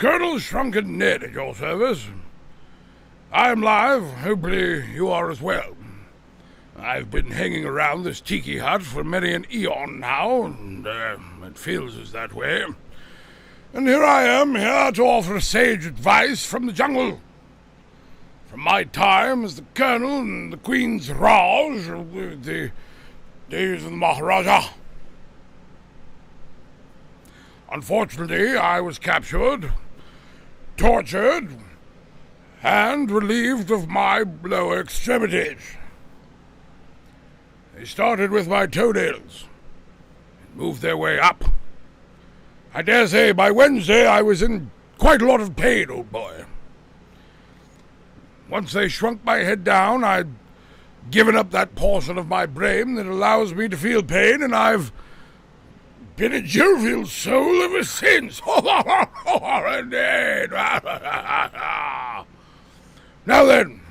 Colonel Shrunken Ned at your service. I am live. Hopefully you are as well. I've been hanging around this tiki hut for many an eon now, and it feels as that way. And here I am, here to offer sage advice from the jungle. From my time as the Colonel and the Queen's Raj, the days of the Maharaja. Unfortunately, I was captured, tortured, and relieved of my lower extremities. They started with my toenails and moved their way up. I dare say by Wednesday I was in quite a lot of pain, old boy. Once they shrunk my head down, I'd given up that portion of my brain that allows me to feel pain, and I've been a jovial soul ever since. Now then,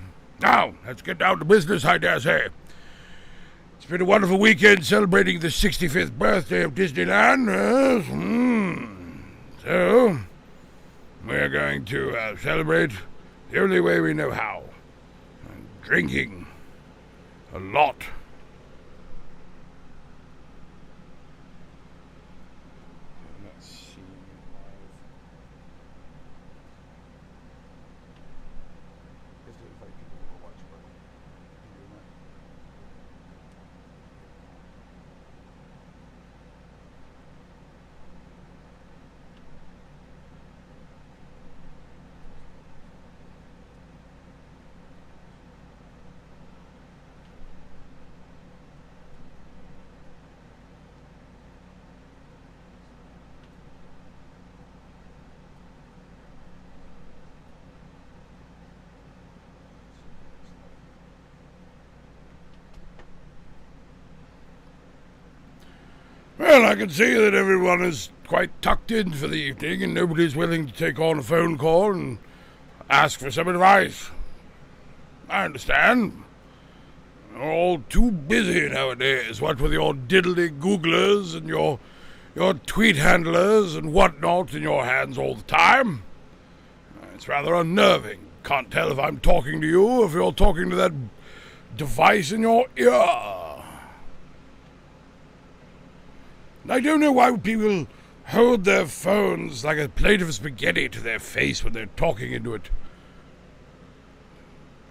let's get down to business, I dare say. It's been a wonderful weekend celebrating the 65th birthday of Disneyland. So, we're going to celebrate the only way we know how. Drinking a lot. Well, I can see that everyone is quite tucked in for the evening and nobody's willing to take on a phone call and ask for some advice. I understand. You're all too busy nowadays, what with your diddly Googlers and your tweet handlers and whatnot in your hands all the time. It's rather unnerving. Can't tell if I'm talking to you or if you're talking to that device in your ear. I don't know why people hold their phones like a plate of spaghetti to their face when they're talking into it.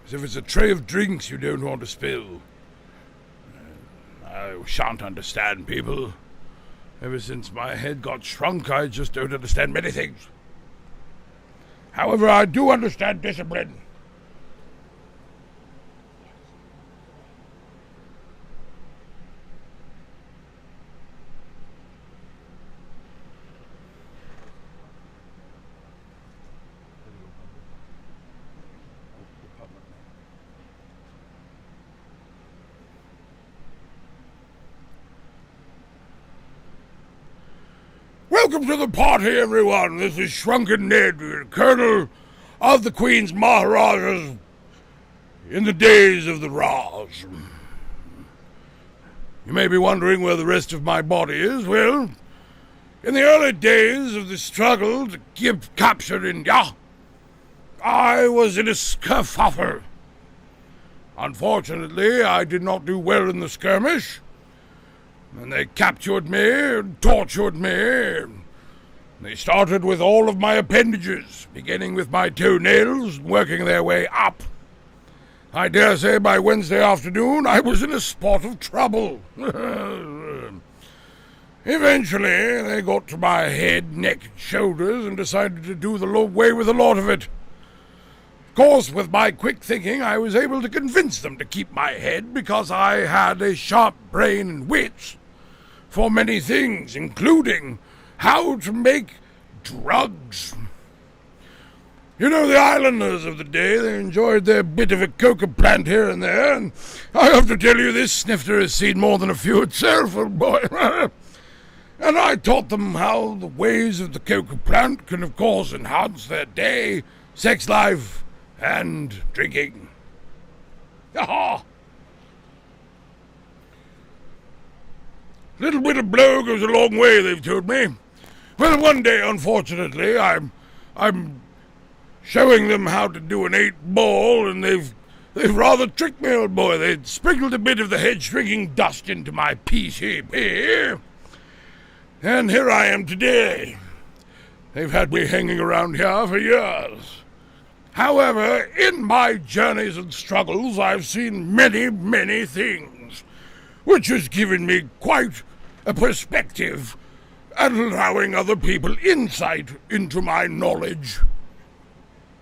As if it's a tray of drinks you don't want to spill. I shan't understand people. Ever since my head got shrunk, I just don't understand many things. However, I do understand discipline. Welcome to the party, everyone. This is Shrunken Ned, Colonel of the Queen's Maharajas in the days of the Raj. You may be wondering where the rest of my body is. Well, in the early days of the struggle to keep captured India, I was in a kerfuffle. Unfortunately, I did not do well in the skirmish. And they captured me and tortured me. They started with all of my appendages, beginning with my toenails and working their way up. I dare say by Wednesday afternoon I was in a spot of trouble. Eventually they got to my head, neck, and shoulders and decided to do the away with a lot of it. Of course, with my quick thinking, I was able to convince them to keep my head because I had a sharp brain and wits for many things, including how to make drugs. You know, the islanders of the day, they enjoyed their bit of a coca plant here and there, and I have to tell you, this snifter has seen more than a few itself, old boy. And I taught them how the ways of the coca plant can, of course, enhance their day, sex life, and drinking. Ha-ha! Little bit of blow goes a long way, they've told me. Well, one day, unfortunately, I I'm showing them how to do an 8-ball, and they've rather tricked me, old boy. They sprinkled a bit of the head-shrinking dust into my PC here, and here I am today. They've had me hanging around here for years. However, in my journeys and struggles, I've seen many, many things, which has given me quite a perspective and allowing other people insight into my knowledge.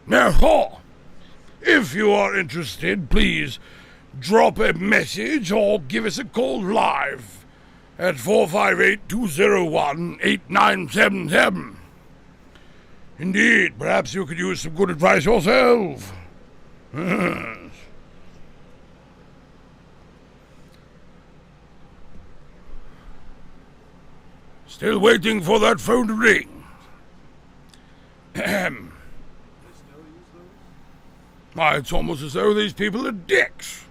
Therefore, if you are interested, please drop a message or give us a call live at 458-201-8977. Indeed, perhaps you could use some good advice yourself. Still waiting for that phone to ring. Why, it's almost as though these people are dicks.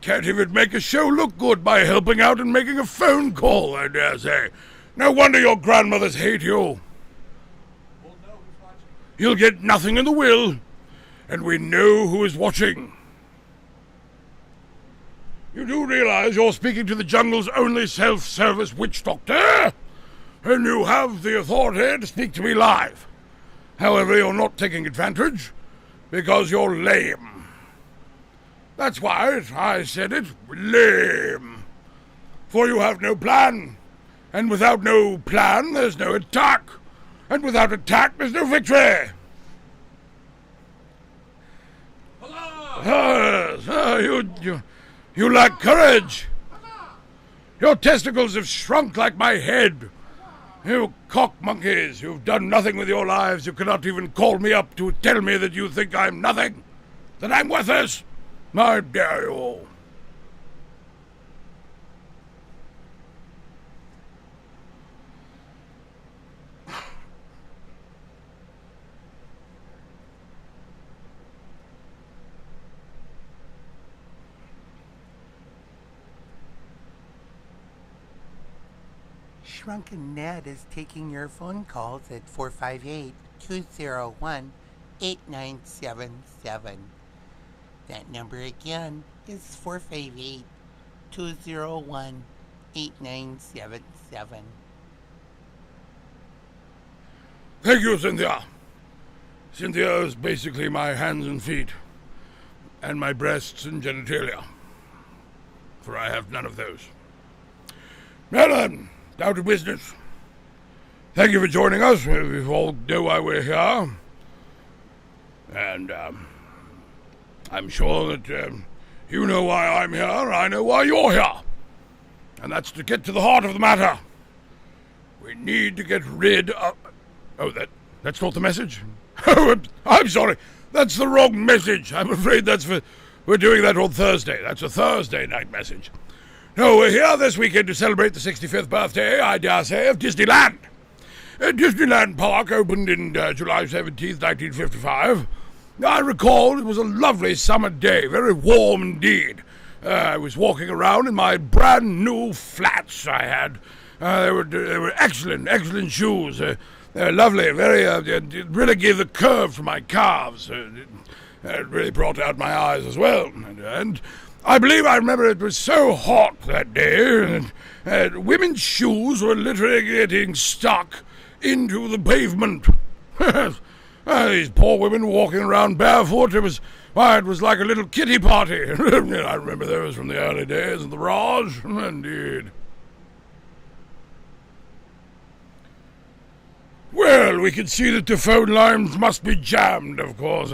Can't even make a show look good by helping out and making a phone call, I dare say. No wonder your grandmothers hate you. You'll get nothing in the will, and we know who is watching. You do realize you're speaking to the jungle's only self-service witch doctor? And you have the authority to speak to me live. However, you're not taking advantage, because you're lame. That's why I said it, lame. For you have no plan, and without no plan, there's no attack, and without attack, there's no victory. Hello! You lack courage. Your testicles have shrunk like my head. You cock monkeys, you've done nothing with your lives. You cannot even call me up to tell me that you think I'm nothing, that I'm worthless. I dare you. Shrunken Ned is taking your phone calls at 458-201-8977. That number again is 458-201-8977. Thank you, Cynthia. Cynthia is basically my hands and feet, and my breasts and genitalia, for I have none of those. Now then, down to business. Thank you for joining us. We all know why we're here. And I'm sure that you know why I'm here. I know why you're here. And that's to get to the heart of the matter. We need to get rid of... Oh, that's not the message? Oh, I'm sorry. That's the wrong message. I'm afraid that's for... We're doing that on Thursday. That's a Thursday night message. No, we're here this weekend to celebrate the 65th birthday, I dare say, of Disneyland. Disneyland Park opened in July 17th, 1955. I recall it was a lovely summer day, very warm indeed. I was walking around in my brand new flats I had. They were excellent shoes. They're lovely, very, it really gave the curve to my calves. It really brought out my eyes as well. And I believe I remember it was so hot that day, and women's shoes were literally getting stuck into the pavement. These poor women walking around barefoot, it was like a little kiddie party. I remember those from the early days of the Raj, indeed. Well, we can see that the phone lines must be jammed, of course.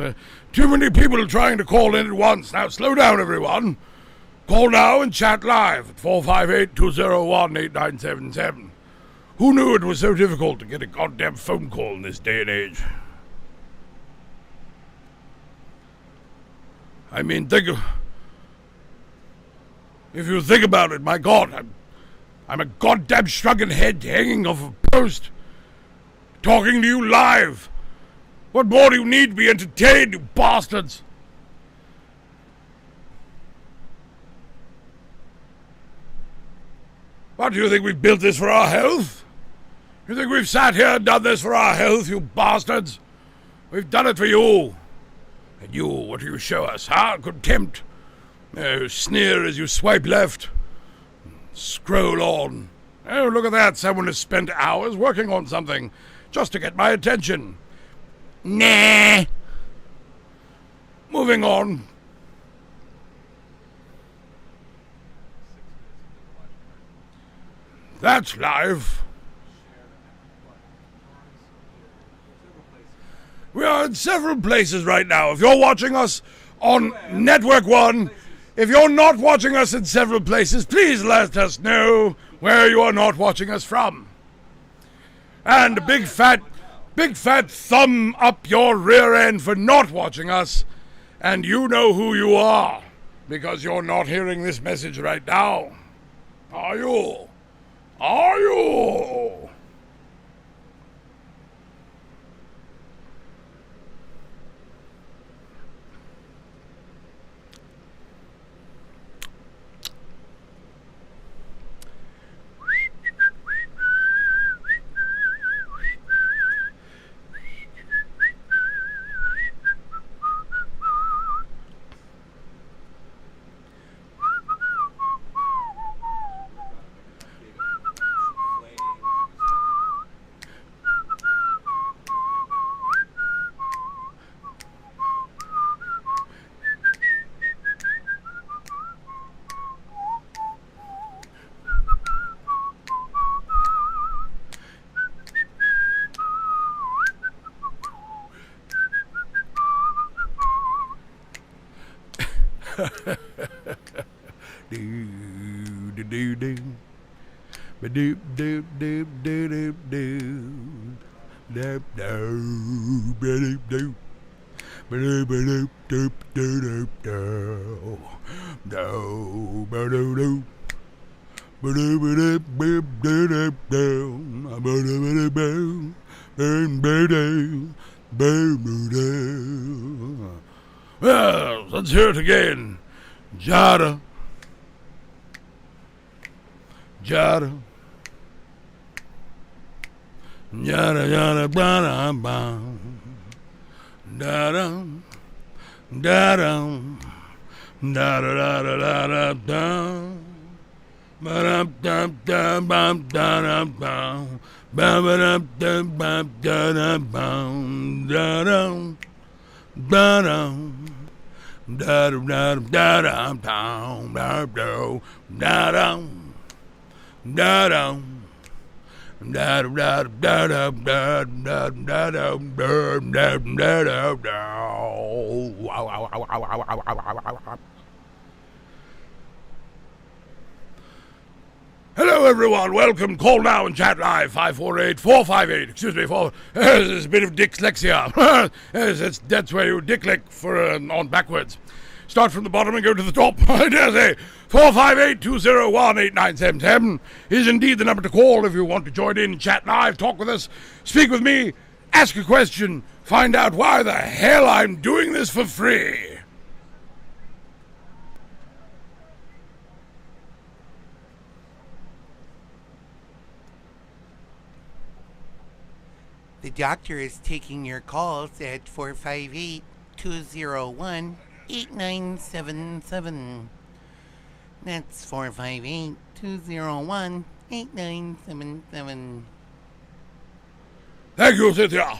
Too many people trying to call in at once. Now, slow down, everyone. Call now and chat live at 458-201-8977. Who knew it was so difficult to get a goddamn phone call in this day and age? I mean, if you think about it, my God, I'm a goddamn shrunken head hanging off a post, talking to you live. What more do you need to be entertained, you bastards? What, do you think we built this for our health? You think we've sat here and done this for our health, you bastards? We've done it for you. And you, what do you show us, huh? Contempt. You sneer as you swipe left. Scroll on. Oh, look at that. Someone has spent hours working on something just to get my attention. Nah. Moving on. That's live. We are in several places right now. If you're watching us on Network One, if you're not watching us in several places, please let us know where you are not watching us from. And a big fat thumb up your rear end for not watching us. And you know who you are, because you're not hearing this message right now. Are you? Are you? Well, let's hear it again. Jada. Jada. Jada, jada, bada, bam. Da-da. Da-da. Da-da-da-da-da-da. Ba-da-da-da-da-da-da. Ba-ba-da-da-da-da-da-bam. Da-da. Da-da. Hello everyone, welcome, call now and chat live, 548-458, excuse me, there's a bit of dyslexia, that's where you dick-lick for on backwards. Start from the bottom and go to the top, I dare say. 458-201-897 is indeed the number to call if you want to join in, chat live, talk with us, speak with me, ask a question, find out why the hell I'm doing this for free. The doctor is taking your calls at 458-201-8977. That's 458-201-8977. Thank you, Cynthia.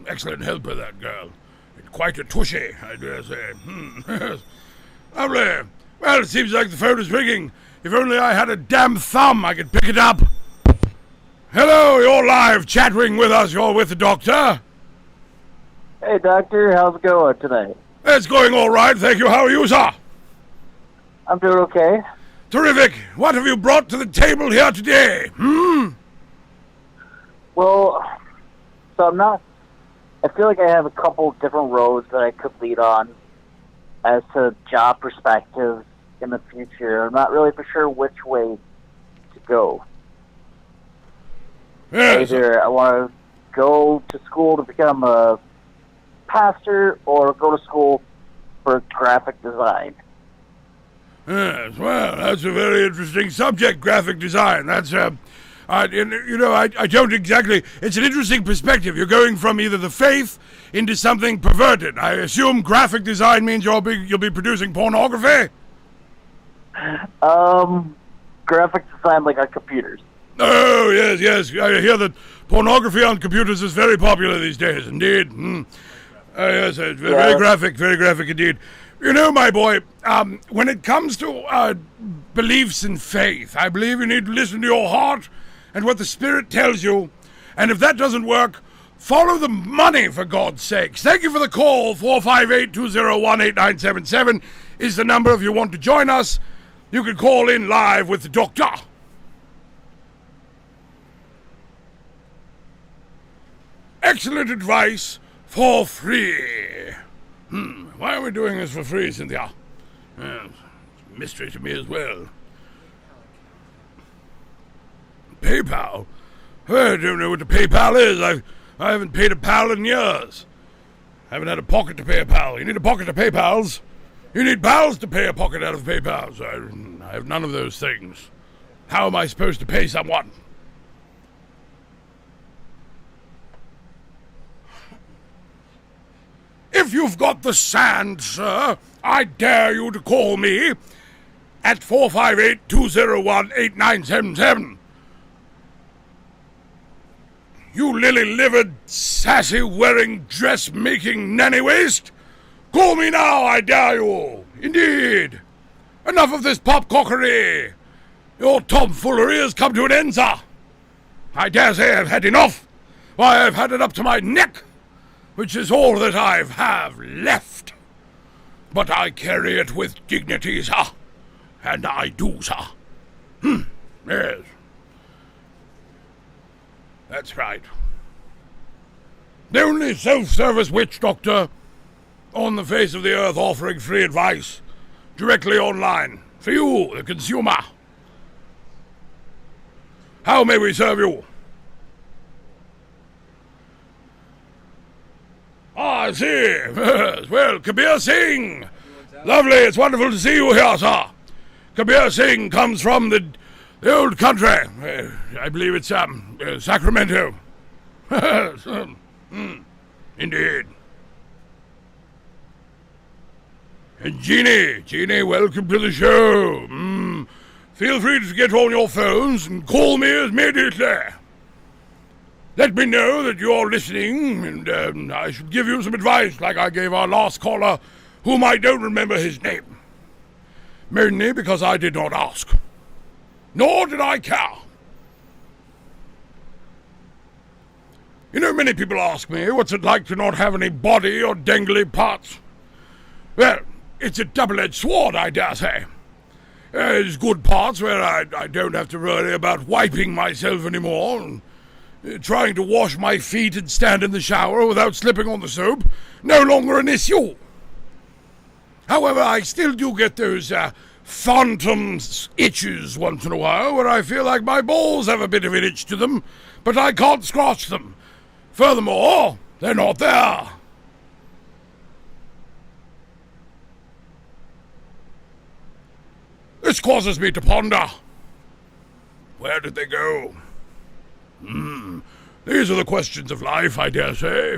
Excellent help with that girl. And quite a tushy, I dare say. Lovely. Well, it seems like the phone is ringing. If only I had a damn thumb, I could pick it up. Hello, you're live chattering with us. You're with the doctor. Hey, doctor. How's it going tonight? It's going all right, thank you. How are you, sir? I'm doing okay. Terrific. What have you brought to the table here today? Well, so I feel like I have a couple different roads that I could lead on as to job perspectives in the future. I'm not really for sure which way to go. Yes. Either I want to go to school to become a pastor or go to school for graphic design. Yes, well, that's a very interesting subject, graphic design. That's I don't exactly. It's an interesting perspective. You're going from either the faith into something perverted. I assume graphic design means you'll be producing pornography. Graphic design like on computers. Oh, yes. I hear that pornography on computers is very popular these days, indeed. Yes, very graphic indeed. You know, my boy, when it comes to beliefs and faith, I believe you need to listen to your heart and what the Spirit tells you. And if that doesn't work, follow the money, for God's sakes. Thank you for the call. 458-201-8977 is the number if you want to join us. You can call in live with the doctor. Excellent advice for free. Why are we doing this for free, Cynthia? It's a mystery to me as well. PayPal? I don't know what the PayPal is. I haven't paid a pal in years. I haven't had a pocket to pay a pal. You need a pocket to pay pals. You need pals to pay a pocket out of PayPal. I have none of those things. How am I supposed to pay someone? If you've got the sand, sir, I dare you to call me at 458-201-8977. You lily-livered, sassy-wearing, dress-making nanny-waste. Call me now, I dare you. Indeed. Enough of this popcockery. Your tomfoolery has come to an end, sir. I dare say I've had enough. Why, I've had it up to my neck, which is all that I have left. But I carry it with dignity, sir. And I do, sir. Yes. That's right. The only self-service witch doctor on the face of the earth offering free advice directly online for you, the consumer. How may we serve you? I see. Yes. Well, Kabir Singh. Lovely. It's wonderful to see you here, sir. Kabir Singh comes from the old country. I believe it's Sacramento. Indeed. And Jeannie, welcome to the show. Feel free to get on your phones and call me immediately. Let me know that you're listening, and I should give you some advice like I gave our last caller, whom I don't remember his name. Mainly because I did not ask. Nor did I care. You know, many people ask me, what's it like to not have any body or dangly parts? Well, it's a double-edged sword, I dare say. There's good parts where I don't have to worry about wiping myself anymore, and trying to wash my feet and stand in the shower without slipping on the soap, no longer an issue. However, I still do get those phantom itches once in a while where I feel like my balls have a bit of an itch to them, but I can't scratch them. Furthermore, they're not there. This causes me to ponder. Where did they go? These are the questions of life, I dare say.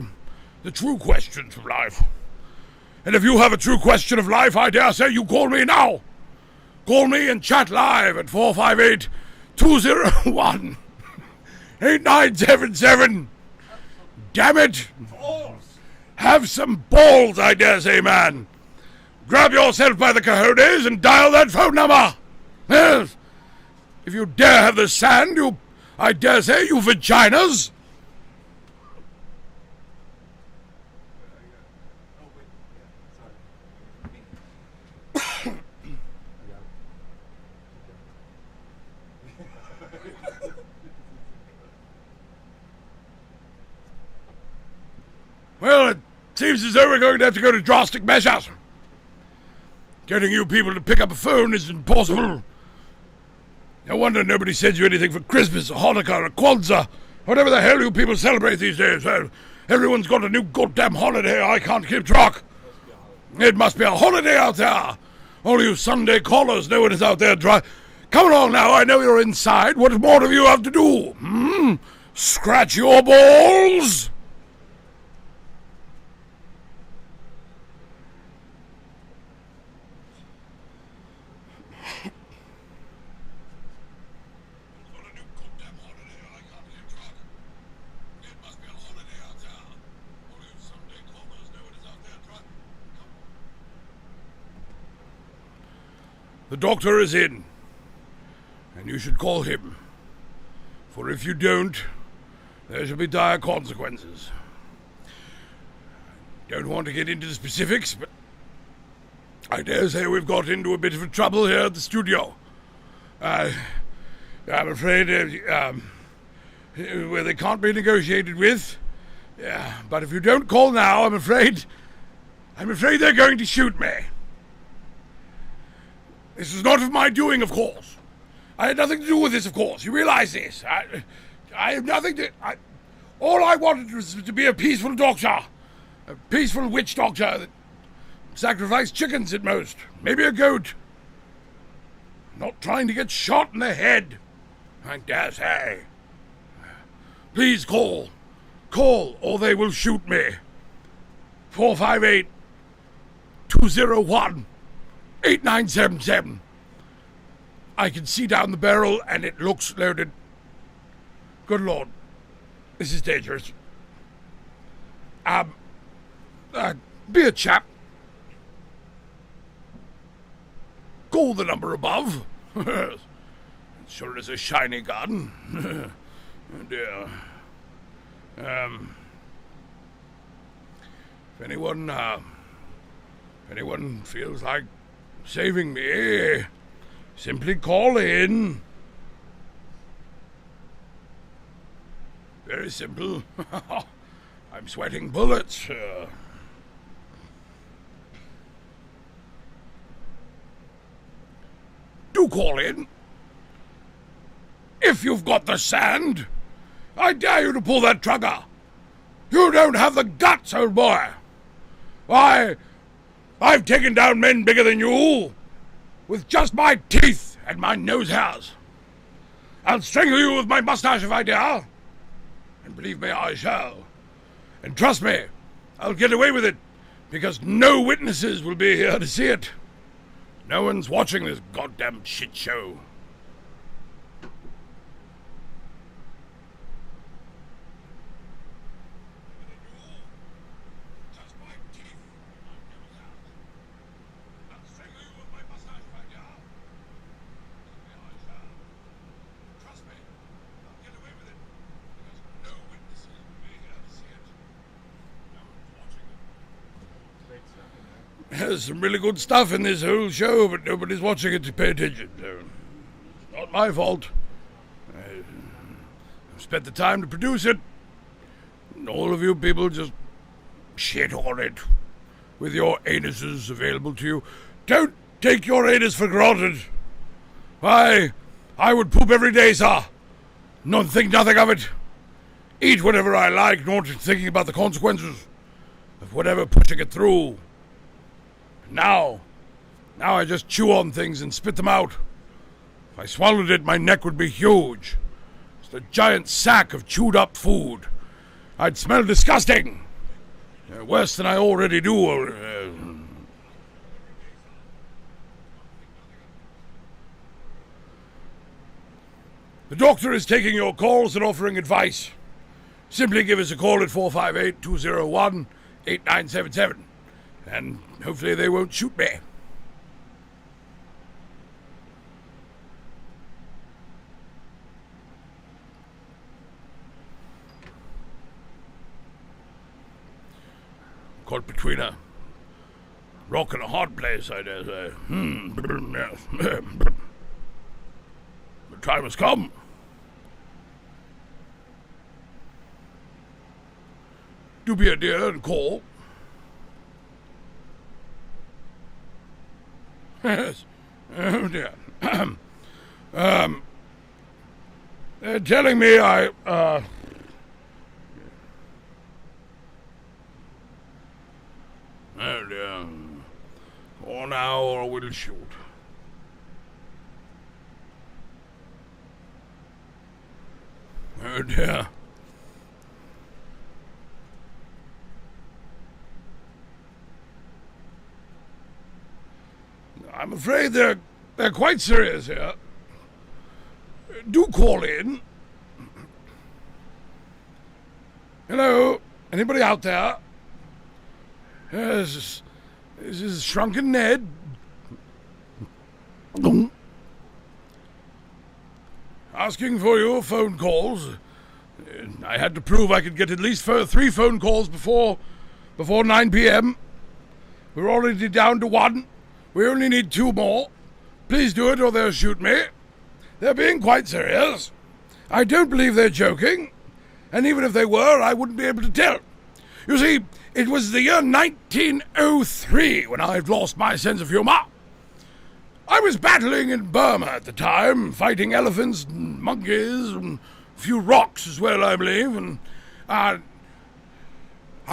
The true questions of life. And if you have a true question of life, I dare say you call me now. Call me and chat live at 458-201-8977. Damn it. Have some balls, I dare say, man. Grab yourself by the cojones and dial that phone number. Yes. If you dare have the sand, I dare say, you vaginas. Well, it seems as though we're going to have to go to drastic measures. Getting you people to pick up a phone is impossible. No wonder nobody sends you anything for Christmas or Hanukkah or Kwanzaa, whatever the hell you people celebrate these days. Everyone's got a new goddamn holiday. I can't keep track. It must be a holiday out there. All you Sunday callers know it is out there Come along now, I know you're inside. What more do you have to do? Hmm? Scratch your balls? The doctor is in, and you should call him, for if you don't, there shall be dire consequences. Don't want to get into the specifics, but I dare say we've got into a bit of trouble here at the studio. I'm afraid where they can't be negotiated with. Yeah, but if you don't call now, I'm afraid they're going to shoot me. This is not of my doing, of course. I had nothing to do with this, of course. You realize this. I have nothing to... all I wanted was to be a peaceful doctor. A peaceful witch doctor that sacrificed chickens at most. Maybe a goat. Not trying to get shot in the head, I dare say. Please call. Call, or they will shoot me. 458-201. 8977. I can see down the barrel and it looks loaded. Good Lord. This is dangerous. Be a chap. Call the number above. It sure is a shiny gun. Oh dear. If anyone feels like saving me, simply call in. Very simple. I'm sweating bullets. Do call in. If you've got the sand, I dare you to pull that trigger. You don't have the guts, old boy. Why, I've taken down men bigger than you with just my teeth and my nose hairs. I'll strangle you with my mustache if I dare. And believe me, I shall. And trust me, I'll get away with it because no witnesses will be here to see it. No one's watching this goddamn shit show. There's some really good stuff in this whole show, but nobody's watching it to pay attention. So it's not my fault. I've spent the time to produce it, and all of you people just shit on it with your anuses available to you. Don't take your anus for granted. Why, I would poop every day, sir. Not think nothing of it. Eat whatever I like, not thinking about the consequences of whatever pushing it through. Now I just chew on things and spit them out. If I swallowed it, my neck would be huge. It's a giant sack of chewed up food. I'd smell disgusting. Worse than I already do. The doctor is taking your calls and offering advice. Simply give us a call at 458-201-8977. And hopefully they won't shoot me. Caught between a rock and a hard place, I dare say. Yes. The time has come. Do be a dear and call. Yes. Oh dear. They're telling me oh dear. Or now or we'll shoot. Oh dear. I'm afraid they're quite serious here. Do call in. Hello? Anybody out there? Yes, this is Shrunken Ned. Asking for your phone calls. I had to prove I could get at least 3 phone calls before 9 p.m. We're already down to 1. We only need 2 more. Please do it or they'll shoot me. They're being quite serious. I don't believe they're joking. And even if they were, I wouldn't be able to tell. You see, it was the year 1903 when I'd lost my sense of humor. I was battling in Burma at the time, fighting elephants and monkeys and a few rocks as well, I believe. And I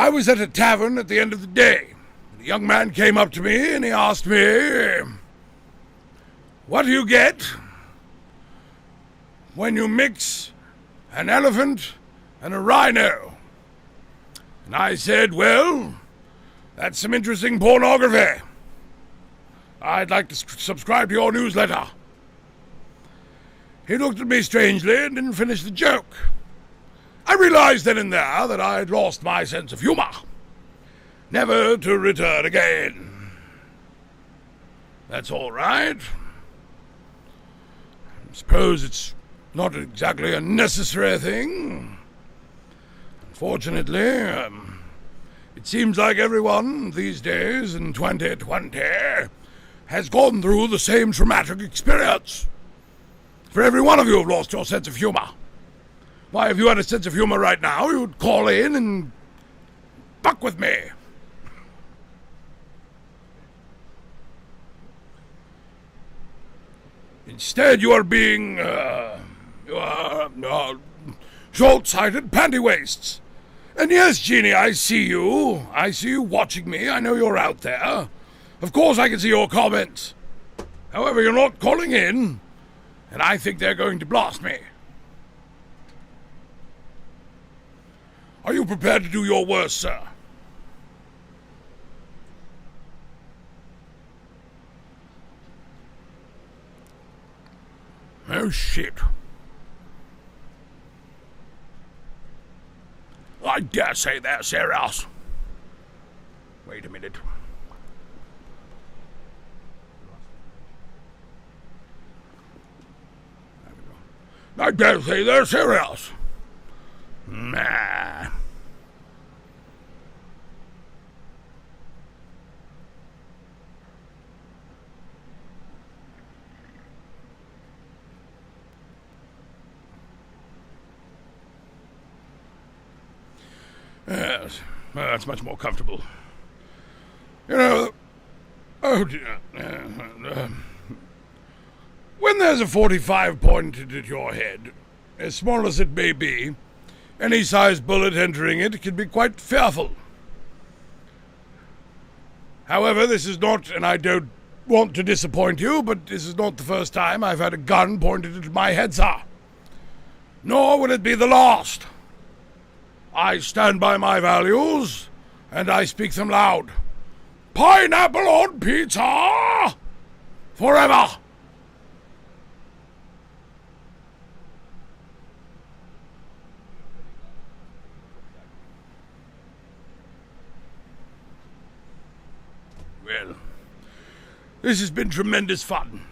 was at a tavern at the end of the day. A young man came up to me and he asked me, "What do you get when you mix an elephant and a rhino?" And I said, "Well, that's some interesting pornography. I'd like to subscribe to your newsletter." He looked at me strangely and didn't finish the joke. I realized then and there that I'd lost my sense of humor, never to return again. That's all right. I suppose it's not exactly a necessary thing. Unfortunately, it seems like everyone these days in 2020 has gone through the same traumatic experience. For every one of you have lost your sense of humor. Why, if you had a sense of humor right now, you'd call in and buck with me. Instead, you are being, short-sighted panty-waists. And yes, Jeannie, I see you. I see you watching me. I know you're out there. Of course I can see your comments. However, you're not calling in, and I think they're going to blast me. Are you prepared to do your worst, sir? Oh, shit. I dare say they're serious. Wait a minute. I dare say they're serious. Nah. Yes, well, that's much more comfortable. You know, oh dear. When there's a 45 pointed at your head, as small as it may be, any size bullet entering it can be quite fearful. However, this is not, and I don't want to disappoint you, but this is not the first time I've had a gun pointed at my head, sir. Nor will it be the last. I stand by my values, and I speak them loud. Pineapple on pizza! Forever! Well, this has been tremendous fun.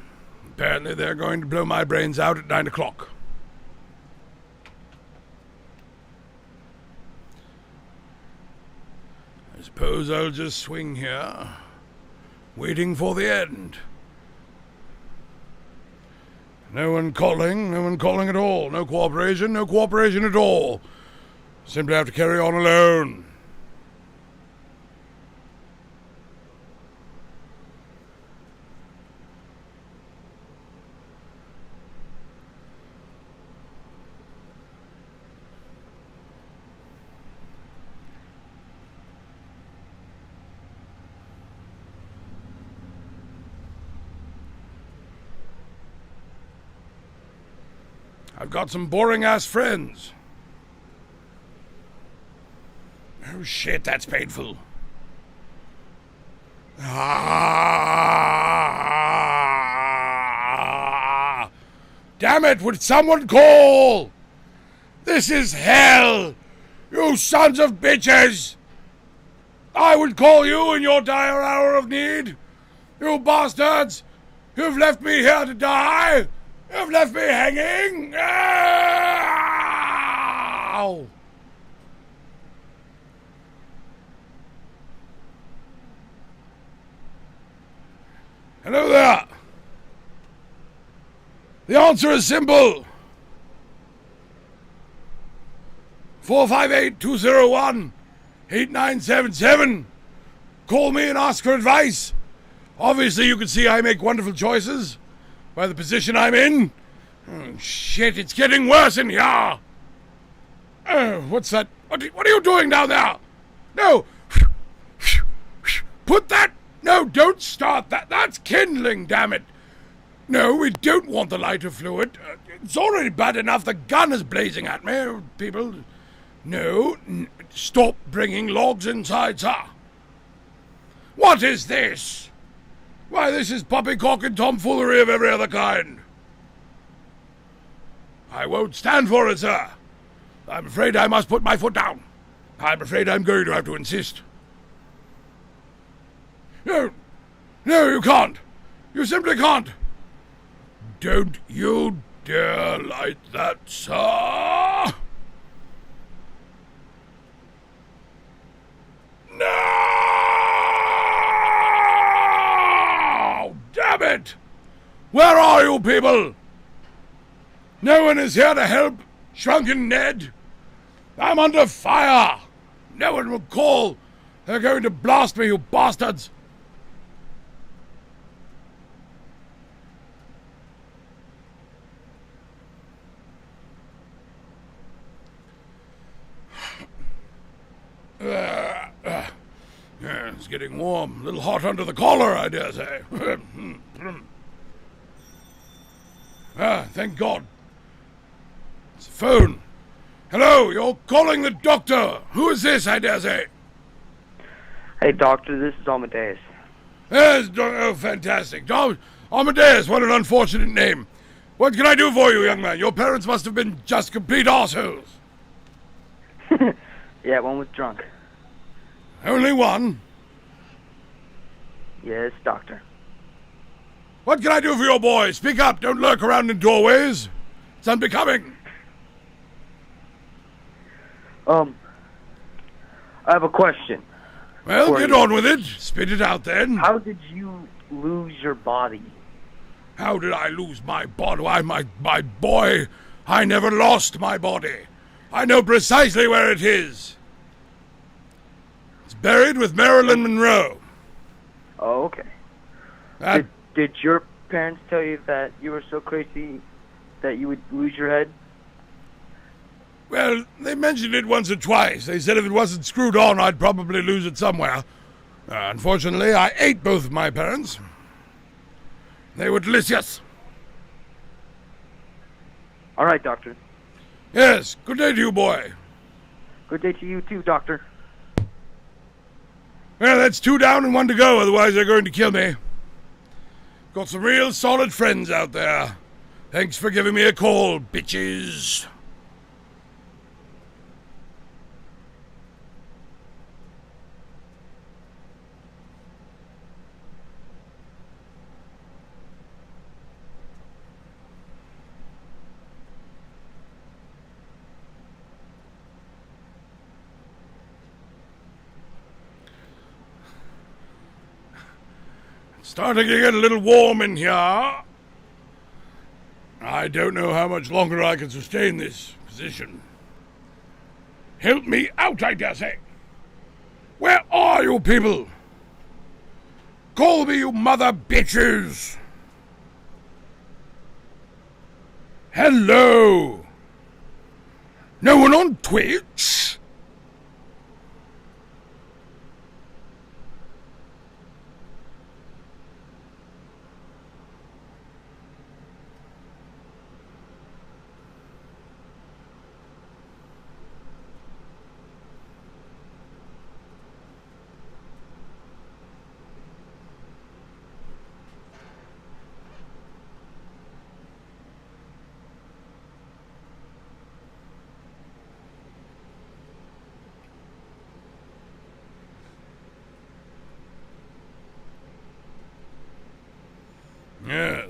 Apparently they're going to blow my brains out at 9 o'clock. I suppose I'll just swing here, waiting for the end. No one calling at all. No cooperation at all. Simply have to carry on alone. I've got some boring-ass friends. Oh, shit, that's painful. Ah! Damn it, would someone call? This is hell! You sons of bitches! I would call you in your dire hour of need! You bastards! You've left me here to die! You've left me hanging! Ow! Hello there! The answer is simple! 458-201-8977. Call me and ask for advice. Obviously, you can see I make wonderful choices by the position I'm in. Oh, shit, it's getting worse in here. What's that? What are you doing down there? No. Put that. No, don't start that. That's kindling, damn it. No, we don't want the lighter fluid. It's already bad enough the gun is blazing at me. People, no, stop bringing logs inside, sir. What is this? Why, this is poppycock and tomfoolery of every other kind. I won't stand for it, sir. I'm afraid I must put my foot down. I'm afraid I'm going to have to insist. No, you can't. You simply can't. Don't you dare light that, sir. No! Damn it! Where are you people? No one is here to help Shrunken Ned. I'm under fire. No one will call. They're going to blast me, you bastards. It's getting warm. A little hot under the collar, I dare say. Thank God. It's a phone. Hello, you're calling the doctor. Who is this, I dare say? Hey, doctor, this is Amadeus. Yes, oh, fantastic. Amadeus, what an unfortunate name. What can I do for you, young man? Your parents must have been just complete arseholes. Yeah, one was drunk. Only one? Yes, doctor. What can I do for your boy? Speak up, don't lurk around in doorways. It's unbecoming. I have a question. Well, get on with it. Spit it out then. How did you lose your body? How did I lose my body? Why, my boy, I never lost my body. I know precisely where it is. It's buried with Marilyn Monroe. Oh, okay. Did your parents tell you that you were so crazy that you would lose your head? Well, they mentioned it once or twice. They said if it wasn't screwed on, I'd probably lose it somewhere. Unfortunately, I ate both of my parents. They were delicious. All right, doctor. Yes, good day to you, boy. Good day to you, too, doctor. Well, that's 2 down and 1 to go, otherwise they're going to kill me. Got some real solid friends out there. Thanks for giving me a call, bitches. Starting to get a little warm in here. I don't know how much longer I can sustain this position. Help me out, I dare say. Where are you people? Call me, you mother bitches. Hello. No one on Twitch?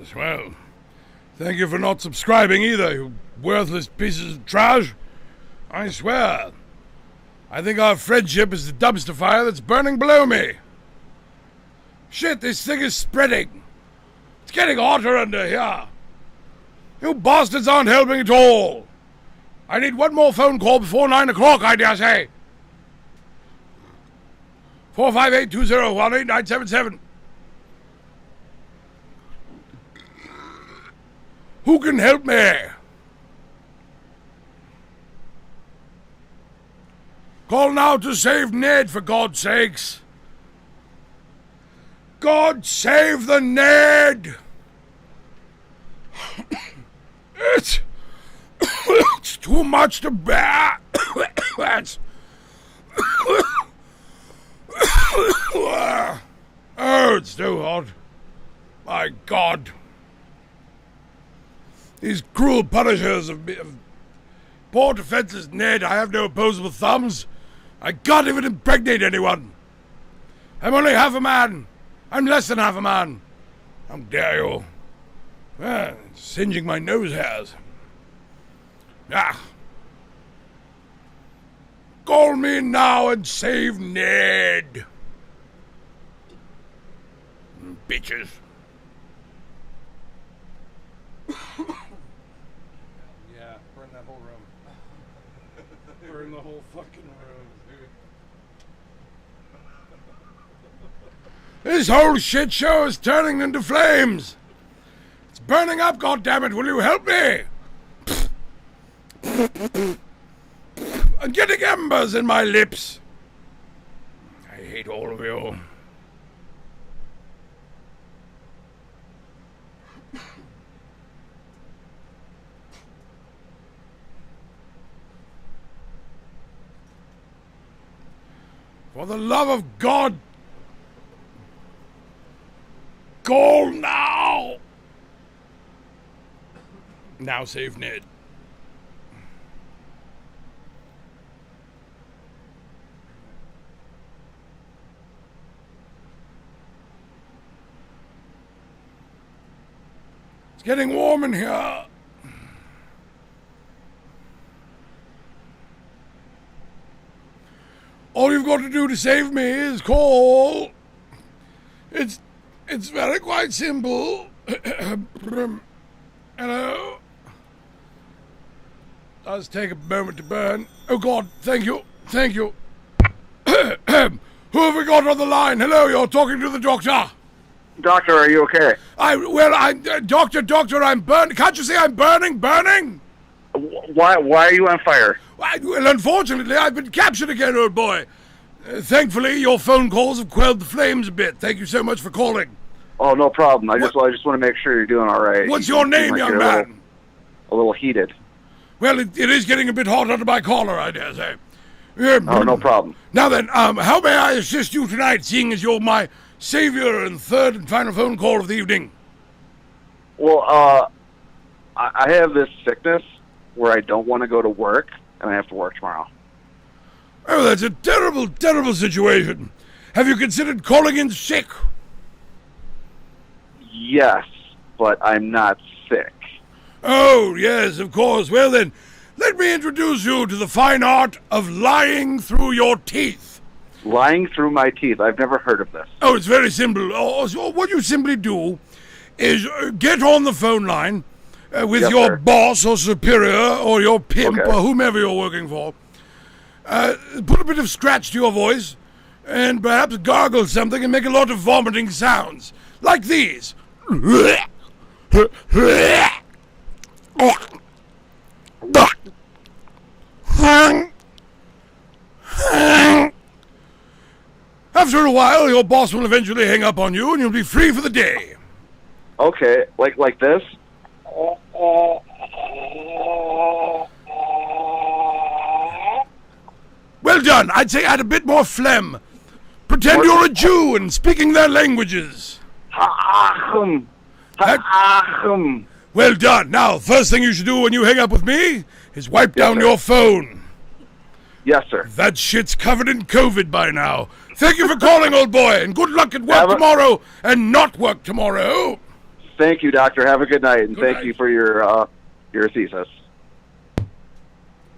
Yes, well, thank you for not subscribing either, you worthless pieces of trash. I swear, I think our friendship is the dumpster fire that's burning below me. Shit, this thing is spreading. It's getting hotter under here. You bastards aren't helping at all. I need one more phone call before 9 o'clock, I dare say. 458-201-8977. Who can help me? Call now to save Ned, for God's sakes. God save the Ned! It's too much to bear. Oh, it's too hot. My God. These cruel punishers of poor defenseless Ned. I have no opposable thumbs. I can't even impregnate anyone. I'm only half a man. I'm less than half a man. How dare you? It's singeing my nose hairs. Call me now and save Ned. Bitches. Yeah, burn that whole room. Burn the whole fucking room, dude. This whole shit show is turning into flames. It's burning up, goddammit. Will you help me? I'm getting embers in my lips. I hate all of you. For the love of God, call now! Now save Ned. It's getting warm in here. All you've got to do to save me is call. It's very quite simple. Hello. Does take a moment to burn. Oh God, thank you. Thank you. Who have we got on the line? Hello, you're talking to the doctor. Doctor, are you okay? Doctor, I'm burning. Can't you see I'm burning? Why are you on fire? Well, unfortunately, I've been captured again, old boy. Thankfully, your phone calls have quelled the flames a bit. Thank you so much for calling. Oh, no problem. I just want to make sure you're doing all right. What's your name, like young man? A little heated. Well, it is getting a bit hot under my collar, I dare say. Oh, no problem. Now then, how may I assist you tonight, seeing as you're my savior and third and final phone call of the evening? Well, I have this sickness where I don't want to go to work, and I have to work tomorrow. Oh, that's a terrible, terrible situation. Have you considered calling in sick? Yes, but I'm not sick. Oh, yes, of course. Well then, let me introduce you to the fine art of lying through your teeth. Lying through my teeth? I've never heard of this. Oh, it's very simple. So what you simply do is get on the phone line with your boss or superior or your pimp or whomever you're working for. Put a bit of scratch to your voice and perhaps gargle something and make a lot of vomiting sounds. Like these. After a while, your boss will eventually hang up on you and you'll be free for the day. Okay, like this? Well done. I'd say add a bit more phlegm. Pretend you're a Jew and speaking their languages. Well done. Now, first thing you should do when you hang up with me is wipe down your phone. Yes, sir. That shit's covered in COVID by now. Thank you for calling, old boy, and good luck at work tomorrow and not work tomorrow. Thank you, Doctor. Have a good night, and Good thank night. you for your thesis.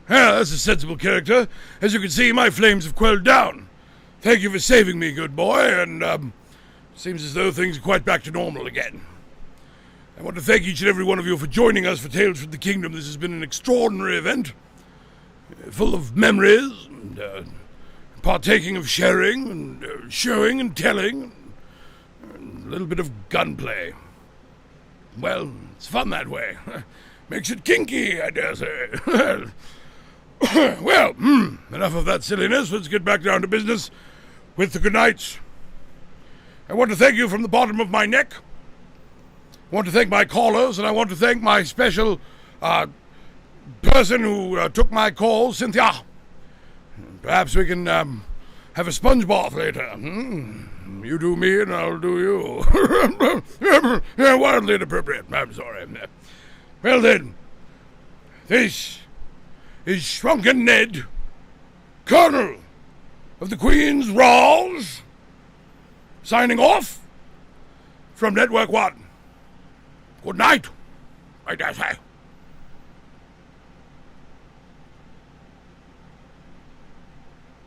Yeah, that's a sensible character. As you can see, my flames have quelled down. Thank you for saving me, good boy, and seems as though things are quite back to normal again. I want to thank each and every one of you for joining us for Tales from the Kingdom. This has been an extraordinary event, full of memories, and partaking of sharing, and showing and telling, and a little bit of gunplay. Well, it's fun that way. Makes it kinky, I dare say. Well, enough of that silliness. Let's get back down to business with the goodnights. I want to thank you from the bottom of my neck. I want to thank my callers, and I want to thank my special person who took my call, Cynthia. Perhaps we can have a sponge bath later. You do me, and I'll do you. Yeah, wildly inappropriate. I'm sorry. Well then, this is Shrunken Ned, Colonel of the Queen's Rawls, signing off from Network 1. Good night, I dare say.